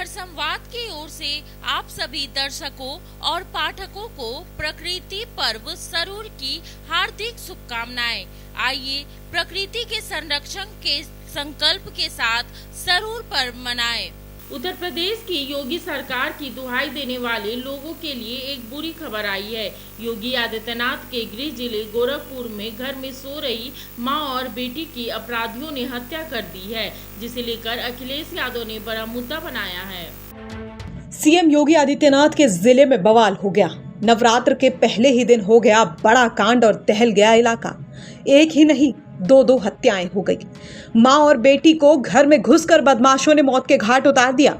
संवाद की ओर से आप सभी दर्शकों और पाठकों को प्रकृति पर्व सरूर की हार्दिक शुभकामनाएं। आइए प्रकृति के संरक्षण के संकल्प के साथ सरूर पर्व मनाएं। उत्तर प्रदेश की योगी सरकार की दुहाई देने वाले लोगों के लिए एक बुरी खबर आई है। योगी आदित्यनाथ के गृह जिले गोरखपुर में घर में सो रही मां और बेटी की अपराधियों ने हत्या कर दी है, जिसे लेकर अखिलेश यादव ने बड़ा मुद्दा बनाया है। सीएम योगी आदित्यनाथ के जिले में बवाल हो गया। नवरात्र के पहले ही दिन हो गया बड़ा कांड और दहल गया इलाका। एक ही नहीं, दो हत्याएं हो गई। मां और बेटी को घर में घुसकर बदमाशों ने मौत के घाट उतार दिया।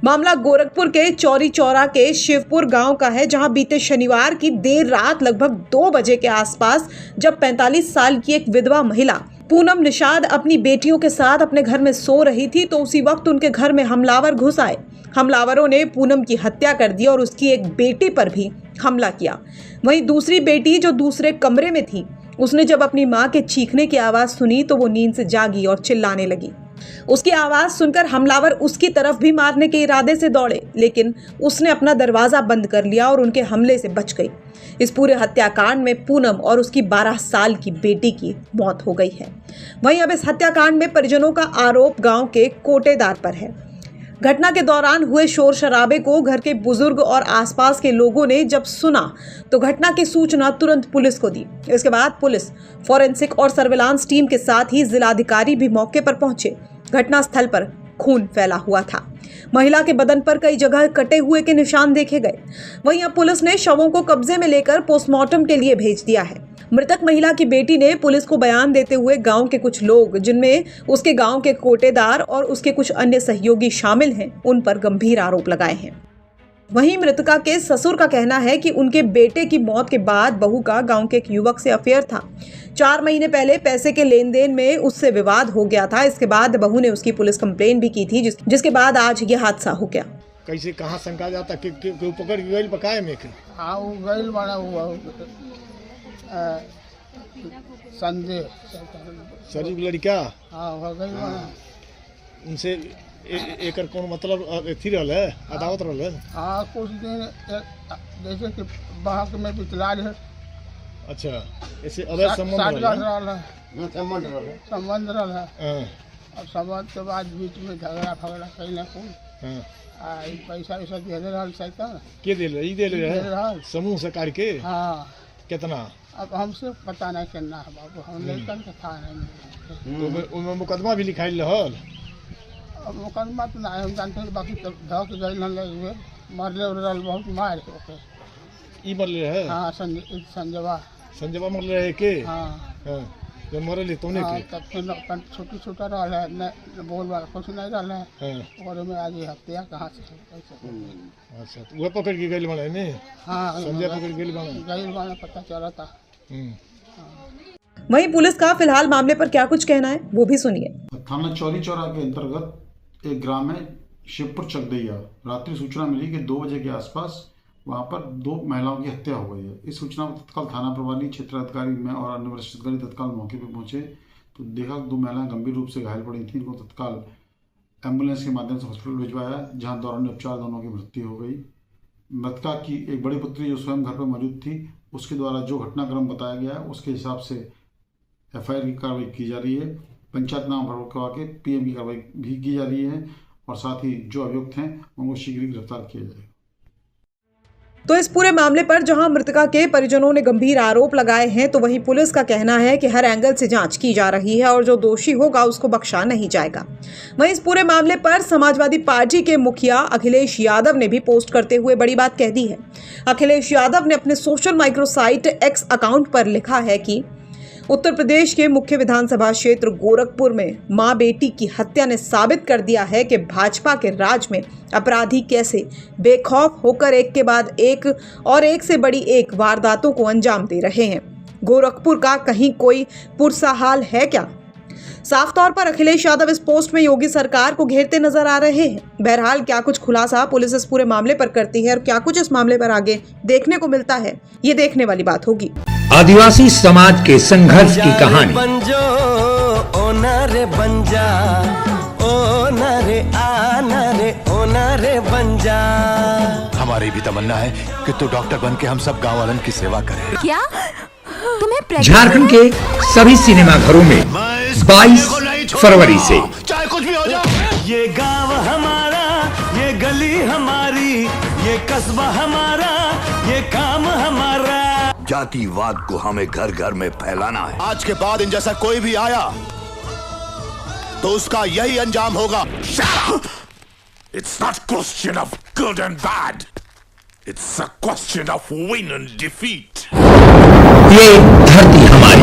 मामला गोरखपुर के चौरी चौरा के शिवपुर गांव का है, जहां बीते शनिवार की देर रात लगभग 2 बजे के आसपास जब 45 साल की एक विधवा महिला पूनम निषाद अपनी बेटियों के साथ अपने घर में सो रही थी, तो उसी वक्त उनके घर में हमलावर घुस आए। हमलावरों ने पूनम की हत्या कर दी और उसकी एक बेटी पर भी हमला किया। वहीं दूसरी बेटी जो दूसरे कमरे में थी, उसने जब अपनी मां के चीखने की आवाज सुनी तो वो नींद से जागी और चिल्लाने लगी। उसकी आवाज सुनकर हमलावर उसकी तरफ भी मारने के इरादे से दौड़े, लेकिन उसने अपना दरवाजा बंद कर लिया और उनके हमले से बच गई। इस पूरे हत्याकांड में पूनम और उसकी 12 साल की बेटी की मौत हो गई है। वहीं अब इस हत्याकांड में परिजनों का आरोप गांव के कोटेदार पर है। घटना के दौरान हुए शोर शराबे को घर के बुजुर्ग और आसपास के लोगों ने जब सुना तो घटना की सूचना तुरंत पुलिस को दी। इसके बाद पुलिस, फॉरेंसिक और सर्विलांस टीम के साथ ही जिलाधिकारी भी मौके पर पहुंचे। घटनास्थल पर खून फैला हुआ था। महिला के बदन पर कई जगह कटे हुए के निशान देखे गए। वहीं अब पुलिस ने शवों को कब्जे में लेकर पोस्टमार्टम के लिए भेज दिया है। मृतक महिला की बेटी ने पुलिस को बयान देते हुए गांव के कुछ लोग, जिनमें उसके गांव के कोटेदार और उसके कुछ अन्य सहयोगी शामिल हैं, उन पर गंभीर आरोप लगाए हैं। वहीं मृतका के ससुर का कहना है कि उनके बेटे की मौत के बाद बहू का गांव के एक युवक से अफेयर था। 4 महीने पहले पैसे के लेन देन में उससे विवाद हो गया था। इसके बाद बहू ने उसकी पुलिस कंप्लेन भी की थी, जिसके बाद आज ये हादसा हो गया। कैसे कहाँ शंका जाता कि पकड़ के गइल पकाए में के? हाँ, वो गइल बड़ा हुआ संदेह शरीफ लड़का। हाँ, हो गइल बड़ा। उनसे एकर कौन मतलब थी रहल है, अदावत रहल है? हाँ, कुछ दिन जैसे कि बहक में बितला है। अच्छा, ऐसे अवैध संबंध रहल है? संबंध रहल है। और संबंध के बाद बीच में झगड़ा फगड़ा कहीं ना कोई पैसा वैसा दे रहल सैता के दे रहे समूह सरकार के। हाँ, कितना अब हमसे पता नहीं करना है बाबू, हम लेकर के था नहीं। तो उनमें मुकदमा भी लिखाइल रहल? अब मुकदमा तो नहीं हम जानते हैं, बाकी तो धक गए मरले रहल, बहुत मार ओके। ई मरले है? हाँ, संजवा मरले है के? हाँ, जो मरले तोने के? तब फिर अपन छोटा रहल है, न बोल वाला कुछ नहीं रहल है। और में आज हत्या कहाँ से कैसे? अच्छा, तो वो पकड़ के गइल बने ने? हाँ, संजय पकड़ के गइल बने, पता चला था। वहीं पुलिस का फिलहाल मामले पर क्या कुछ कहना है, वो भी सुनिए। थाना चौरी चौरा के अंतर्गत एक ग्राम है शिवपुर चकदैया। रात्रि सूचना मिली कि 2 बजे के आसपास वहां पर 2 महिलाओं की हत्या हो गई है। इस सूचना पर तत्काल थाना प्रभारी, क्षेत्राधिकारी में और अन्य वरिष्ठ अधिकारी तत्काल मौके पर पहुंचे तो देखा 2 महिलाएं गंभीर रूप से घायल पड़ी थी। इनको तत्काल एम्बुलेंस के माध्यम से हॉस्पिटल भिजवाया, जहां दौरान उपचार दोनों की मृत्यु हो गई। मृतका की एक बड़ी पुत्री जो स्वयं घर पर मौजूद थी, उसके द्वारा जो घटनाक्रम बताया गया है उसके हिसाब से FIR की कार्रवाई की जा रही है। पंचायतनामा करवा के PM की कार्रवाई भी की जा रही है और साथ ही जो अभियुक्त हैं उनको शीघ्र ही गिरफ्तार किया जाएगा। तो इस पूरे मामले पर जहां मृतका के परिजनों ने गंभीर आरोप लगाए हैं, तो वहीं पुलिस का कहना है कि हर एंगल से जांच की जा रही है और जो दोषी होगा उसको बख्शा नहीं जाएगा। वहीं इस पूरे मामले पर समाजवादी पार्टी के मुखिया अखिलेश यादव ने भी पोस्ट करते हुए बड़ी बात कह दी है। अखिलेश यादव ने अपने सोशल माइक्रोसाइट X अकाउंट पर लिखा है कि उत्तर प्रदेश के मुख्य विधानसभा क्षेत्र गोरखपुर में मां बेटी की हत्या ने साबित कर दिया है कि भाजपा के राज में अपराधी कैसे बेखौफ होकर एक के बाद एक और एक से बड़ी एक वारदातों को अंजाम दे रहे हैं। गोरखपुर का कहीं कोई पुरसा हाल है क्या? साफ तौर पर अखिलेश यादव इस पोस्ट में योगी सरकार को घेरते नजर आ रहे हैं। बहरहाल क्या कुछ खुलासा पुलिस इस पूरे मामले पर करती है और क्या कुछ इस मामले पर आगे देखने को मिलता है, ये देखने वाली बात होगी। आदिवासी समाज के संघर्ष की कहानी। बंजो ओ न रे बंजा, ओ न रे आ न रे ओ न ना रे बन जा। हमारी भी तमन्ना है कि तू डॉक्टर बन के हम सब गाँव वालों की सेवा करे। क्या तुम्हें झारखंड के सभी सिनेमा घरों में 22 फरवरी से चाहे कुछ भी हो जाए, ये गांव हमारा, ये गली हमारी, ये कस्बा हमारा, ये काम हमारा। जातिवाद को हमें घर घर में फैलाना है। आज के बाद इन जैसा कोई भी आया तो उसका यही अंजाम होगा। It's not question of good and bad. It's a question of win and defeat. ये धरती हमारी,